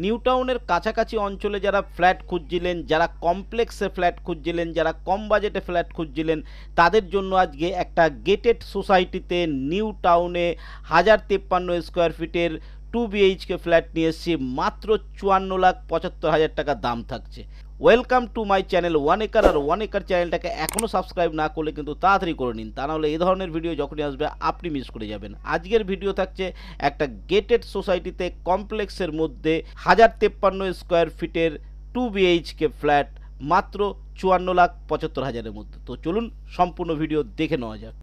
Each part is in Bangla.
নিউ টাউনের কাছাকাছি অঞ্চলে যারা ফ্ল্যাট খুঁজছিলেন, যারা কমপ্লেক্সে ফ্ল্যাট খুঁজছিলেন, যারা কম বাজেটে ফ্ল্যাট খুঁজছিলেন, তাদের জন্য আজকে একটা গেটেড সোসাইটিতে নিউ টাউনে 1053 স্কোয়ার ফিটের 2 BHK ফ্ল্যাট নিয়ে এসেছি। মাত্র 54,75,000 টাকা দাম থাকছে। Welcome to my channel one acre. আর ওয়ান একর চ্যানেলটাকে এখনও সাবস্ক্রাইব না করলে কিন্তু তাড়াতাড়ি করে নিন, তা নাহলে এই ধরনের ভিডিও যখনই আসবে আপনি মিস করে যাবেন। আজকের ভিডিও থাকছে একটা গেটেড সোসাইটিতে কমপ্লেক্সের মধ্যে 1053 স্কোয়ার ফিটের 2 BHK ফ্ল্যাট মাত্র 54,75,000-এর মধ্যে। তো চলুন সম্পূর্ণ ভিডিও দেখে নেওয়া যাক।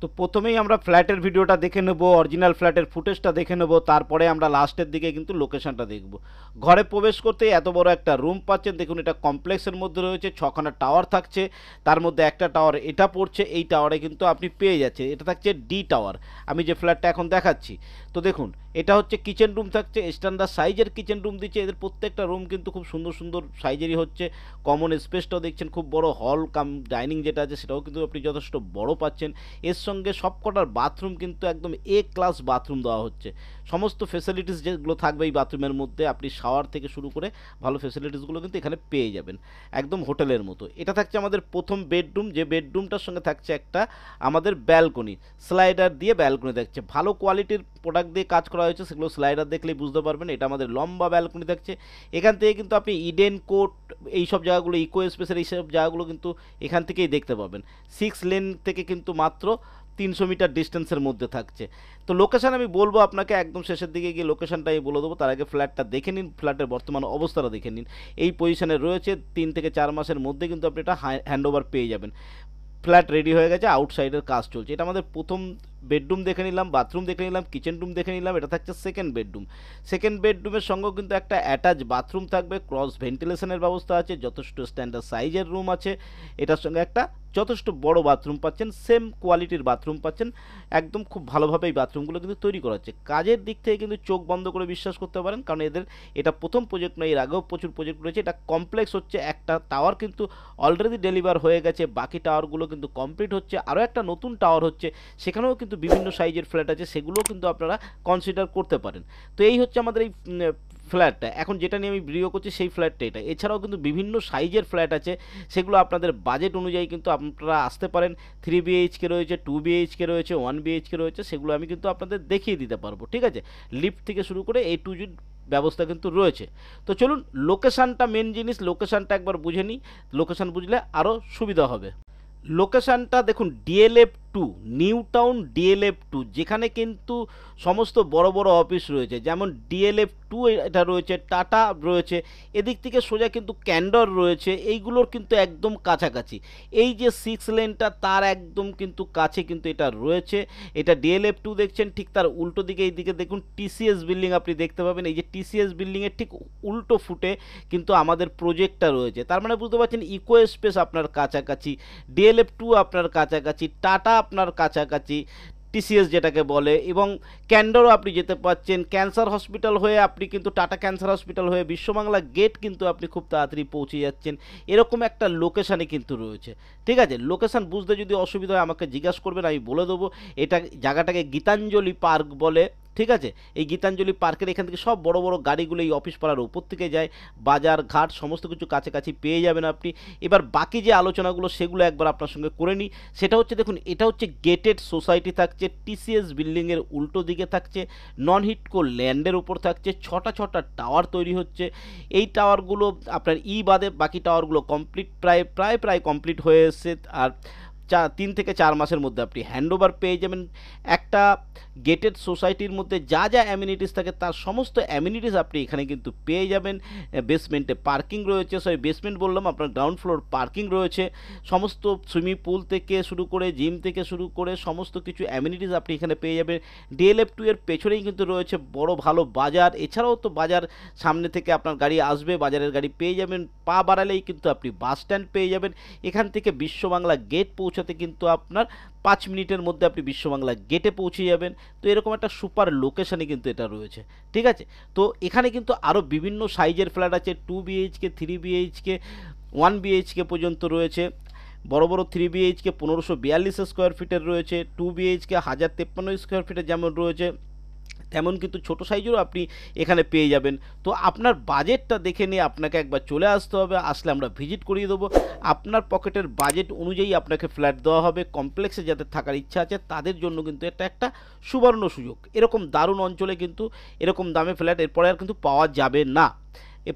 তো প্রথমেই আমরা ফ্ল্যাটের ভিডিওটা দেখে নেব, অরিজিনাল ফ্ল্যাটের ফুটেজটা দেখে নেব, তারপরে আমরা লাস্টের দিকে কিন্তু লোকেশনটা দেখব। ঘরে প্রবেশ করতে এত বড় একটা রুম পাচ্ছেন। দেখুন, এটা কমপ্লেক্সের মধ্যে রয়েছে, 6খানা টাওয়ার থাকছে, তার মধ্যে একটা টাওয়ার এটা পড়ছে। এই টাওয়ারে কিন্তু আপনি পেয়ে যাচ্ছে, এটা থাকছে ডি টাওয়ার, আমি যে ফ্ল্যাটটা এখন দেখাচ্ছি। তো দেখুন, এটা হচ্ছে কিচেন রুম থাকছে, স্ট্যান্ডার্ড সাইজের কিচেন রুম দিচ্ছে। এদের প্রত্যেকটা রুম কিন্তু খুব সুন্দর সুন্দর সাইজেরই হচ্ছে। কমন স্পেসটাও দেখছেন খুব বড়, হল কাম ডাইনিং যেটা আছে সেটাও কিন্তু আপনি যথেষ্ট বড় পাচ্ছেন। এর সঙ্গে সবকটার বাথরুম কিন্তু একদম এ ক্লাস বাথরুম দেওয়া হচ্ছে। সমস্ত ফেসিলিটিস যেগুলো থাকবে এই বাথরুমের মধ্যে, আপনি শাওয়ার থেকে শুরু করে ভালো ফেসিলিটিসগুলো কিন্তু এখানে পেয়ে যাবেন, একদম হোটেলের মতো। এটা থাকছে আমাদের প্রথম বেডরুম, যে বেডরুমটার সঙ্গে থাকছে একটা আমাদের ব্যালকনি, স্লাইডার দিয়ে ব্যালকনি থাকছে। ভালো কোয়ালিটির প্রোডাক্ট দিয়ে কাজ করা হয়েছে, সেগুলো স্লাইডার দেখলেই বুঝতে পারবেন। এটা আমাদের লম্বা ব্যালকনি থাকছে। এখান থেকে কিন্তু আপনি ইডেন কোর্ট, এইসব জায়গাগুলো, ইকো স্পেসের এইসব জায়গাগুলো কিন্তু এখান থেকেই দেখতে পাবেন। 6 লেন থেকে কিন্তু মাত্র 300 মিটার ডিস্টেন্সের মধ্যে থাকছে। তো লোকেশান আমি বলবো আপনাকে, একদম শেষের দিকে গিয়ে লোকেশানটা আমি বলে দেবো। তার আগে ফ্ল্যাটটা দেখে নিন, ফ্ল্যাটের বর্তমান অবস্থাটা দেখে নিন। এই পজিশনে রয়েছে, 3 থেকে 4 মাসের মধ্যে কিন্তু আপনি এটা হ্যান্ড ওভার পেয়ে যাবেন। ফ্ল্যাট রেডি হয়ে গেছে, আউটসাইডের কাজ চলছে। এটা আমাদের প্রথম বেডরুম দেখে নিলাম, বাথরুম দেখে নিলাম, কিচেন রুম দেখে নিলাম। এটা থাকছে সেকেন্ড বেডরুম। সেকেন্ড বেডরুমের সঙ্গেও কিন্তু একটা অ্যাটাচ বাথরুম থাকবে, ক্রস ভেন্টিলেশনের ব্যবস্থা আছে, যথেষ্ট স্ট্যান্ডার্ড সাইজের রুম আছে। এটার সঙ্গে একটা যথেষ্ট বড় বাথরুম পাচ্ছেন, সেম কোয়ালিটির বাথরুম পাচ্ছেন। একদম খুব ভালোভাবে এই বাথরুমগুলো কিন্তু তৈরি করা হচ্ছে। কাজের দিক থেকে কিন্তু চোখ বন্ধ করে বিশ্বাস করতে পারেন, কারণ এদের এটা প্রথম প্রজেক্ট নয়, এর আগেও প্রচুর প্রজেক্ট রয়েছে। এটা কমপ্লেক্স হচ্ছে, একটা টাওয়ার কিন্তু অলরেডি ডেলিভার হয়ে গেছে, বাকি টাওয়ারগুলো কিন্তু কমপ্লিট হচ্ছে। আরও একটা নতুন টাওয়ার হচ্ছে, সেখানেও কিন্তু বিভিন্ন সাইজের ফ্ল্যাট আছে, সেগুলোও কিন্তু আপনারা কনসিডার করতে পারেন। তো এই হচ্ছে আমাদের এই ফ্ল্যাটটা। এখন যেটা নিয়ে আমি ভিডিও করছি সেই ফ্ল্যাটটা এটা। এছাড়াও কিন্তু বিভিন্ন সাইজের ফ্ল্যাট আছে, সেগুলো আপনাদের বাজেট অনুযায়ী কিন্তু আপনারা আসতে পারেন। 3 BHK রয়েছে, 2 BHK রয়েছে, 1 BHK রয়েছে, সেগুলো আমি কিন্তু আপনাদের দেখিয়ে দিতে পারবো। ঠিক আছে, লিফট থেকে শুরু করে A to Z ব্যবস্থা কিন্তু রয়েছে। তো চলুন, লোকেশানটা মেন জিনিস, লোকেশানটা একবার বুঝে নিই। লোকেশান বুঝলে আরও সুবিধা হবে। লোকেশানটা দেখুন, DLF2, নিউ টাউন DLF2, যেখানে কিন্তু সমস্ত বড় বড় অফিস রয়েছে। যেমন DLF2 এটা রয়েছে, টাটা রয়েছে, এদিক থেকে সোজা কিন্তু ক্যান্ডর রয়েছে, এইগুলোর কিন্তু একদম কাছাকাছি। এই যে 6 লেনটা তার একদম কিন্তু কাছে কিন্তু এটা রয়েছে। এটা DLF2 দেখছেন, ঠিক তার উল্টো দিকে এইদিকে দেখুন TCS বিল্ডিং আপনি দেখতে পাবেন। এই যে TCS বিল্ডিংয়ের ঠিক উল্টো ফুটে কিন্তু আমাদের প্রজেক্টটা রয়েছে। তার মানে বুঝতে পারছেন, ইকো স্পেস আপনার কাছাকাছি, DLF2 আপনার কাছাকাছি, টাটা আপনার কাছাকাছি, TCS যেটাকে বলে, এবং ক্যান্ডরও আপনি যেতে পারছেন। ক্যান্সার হসপিটাল হয়ে আপনি কিন্তু টাটা ক্যান্সার হসপিটাল হয়ে বিশ্ববাংলা গেট কিন্তু আপনি খুব তাড়াতাড়ি পৌঁছে যাচ্ছেন। এরকম একটা লোকেশানে কিন্তু রয়েছে। ঠিক আছে, লোকেশান বুঝতে যদি অসুবিধা হয় আমাকে জিজ্ঞাসা করবেন, আমি বলে দেবো। এটা জায়গাটাকে গীতাঞ্জলি পার্ক বলে। ঠিক আছে, এই গীতাঞ্জলি পার্কের এখান থেকে সব বড় বড় গাড়িগুলো এই অফিস পাড়ার উপর থেকে যায়, বাজার ঘাট সমস্ত কিছু কাছাকাছি পেয়ে যাবেন আপনি। এবার বাকি যে আলোচনাগুলো সেগুলো একবার আপনার সঙ্গে করে নিই। সেটা হচ্ছে, দেখুন, এটা হচ্ছে গেটেড সোসাইটি থাকছে, TCS বিল্ডিংয়ের উল্টো দিকে থাকছে, নন হিটকো ল্যান্ডের উপর থাকছে, ছটা টাওয়ার তৈরি হচ্ছে। এই টাওয়ারগুলো আপনার বাদে বাকি টাওয়ারগুলো কমপ্লিট, প্রায় কমপ্লিট হয়ে এসছে। আর 3 থেকে 4 মাসের মধ্যে আপনি হ্যান্ডওভার পেয়ে যাবেন। একটা গেটেড সোসাইটির মধ্যে যা যা অ্যামিনিটিস থাকে তার সমস্ত অ্যামিনিটিস আপনি এখানে কিন্তু পেয়ে যাবেন। বেসমেন্টে পার্কিং রয়েছে, বেসমেন্ট বললাম, আপনার গ্রাউন্ড ফ্লোর পার্কিং রয়েছে। সমস্ত সুইমিং পুল থেকে শুরু করে জিম থেকে শুরু করে সমস্ত কিছু অ্যামিনিটিস আপনি এখানে পেয়ে যাবেন। DLF2 এর পেছনেই কিন্তু রয়েছে বড় ভালো বাজার। এছাড়াও তো বাজার সামনে থেকে আপনার গাড়ি আসবে, বাজারের গাড়ি পেয়ে যাবেন। পা বাড়ালেই কিন্তু আপনি বাস স্ট্যান্ড পেয়ে যাবেন। এখান থেকে বিশ্ববাংলা গেট পৌঁছাতে কিন্তু আপনার 5 মিনিটের মধ্যে আপনি বিশ্ববাংলা গেটে পৌঁছে যাবেন। তো এরকম একটা সুপার লোকেশানে কিন্তু এটা রয়েছে। ঠিক আছে, তো এখানে কিন্তু আরও বিভিন্ন সাইজের ফ্ল্যাট আছে, 2 BHK, 3 BHK, 1 BHK পর্যন্ত রয়েছে। বড় বড় 3 BHK 1542 স্কোয়ার ফিটের রয়েছে, 2 BHK 1053 স্কোয়ার ফিটের যেমন রয়েছে, তেমন কিন্তু ছোট সাইজেরও আপনি এখানে পেয়ে যাবেন। তো আপনার বাজেটটা দেখে নিয়ে আপনাকে একবার চলে আসতে হবে, আসলে আমরা ভিজিট করিয়ে দেবো। আপনার পকেটের বাজেট অনুযায়ী আপনাকে ফ্ল্যাট দেওয়া হবে। কমপ্লেক্সে যাদের থাকার ইচ্ছা আছে তাদের জন্য কিন্তু এটা একটা সুবর্ণ সুযোগ। এরকম দারুণ অঞ্চলে কিন্তু এরকম দামে ফ্ল্যাট এরপরে আর কিন্তু পাওয়া যাবে না।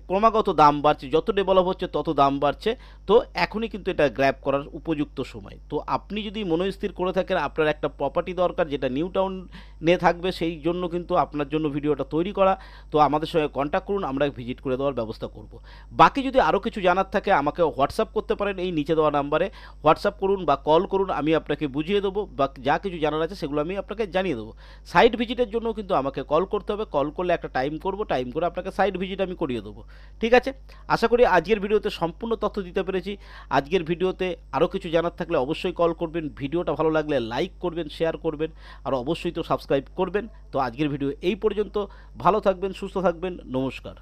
ক্রমাগত দাম বাড়ছে, যত ডেভেলপ হচ্ছে তত দাম বাড়ছে। তো এখনই কিন্তু এটা গ্র্যাব করার উপযুক্ত সময়। তো আপনি যদি মনস্থির করে থাকেন আপনার একটা প্রপার্টি দরকার যেটা নিউ টাউনে থাকবে, সেই জন্য কিন্তু আপনার জন্য ভিডিওটা তৈরি করা। তো আমাদের সঙ্গে কন্ট্যাক্ট করুন, আমরা ভিজিট করে দেওয়ার ব্যবস্থা করব। বাকি যদি আরও কিছু জানার থাকে আমাকে হোয়াটসঅ্যাপ করতে পারেন, এই নিচে দেওয়া নাম্বারে হোয়াটসঅ্যাপ করুন বা কল করুন, আমি আপনাকে বুঝিয়ে দেবো বা যা কিছু জানার আছে সেগুলো আমি আপনাকে জানিয়ে দেবো। সাইট ভিজিটের জন্য কিন্তু আমাকে কল করতে হবে, কল করলে একটা টাইম করব, টাইম করে আপনাকে সাইট ভিজিট আমি করিয়ে দেবো। ঠিক আছে, আশা করি আজকের ভিডিওতে সম্পূর্ণ তথ্য দিতে পেরেছি। আজকের ভিডিওতে আরও কিছু জানার থাকলে অবশ্যই কল করবেন, ভিডিওটা ভালো লাগলে লাইক করবেন, শেয়ার করবেন, আর অবশ্যই তো সাবস্ক্রাইব করবেন। তো আজকের ভিডিও এই পর্যন্ত। ভালো থাকবেন, সুস্থ থাকবেন, নমস্কার।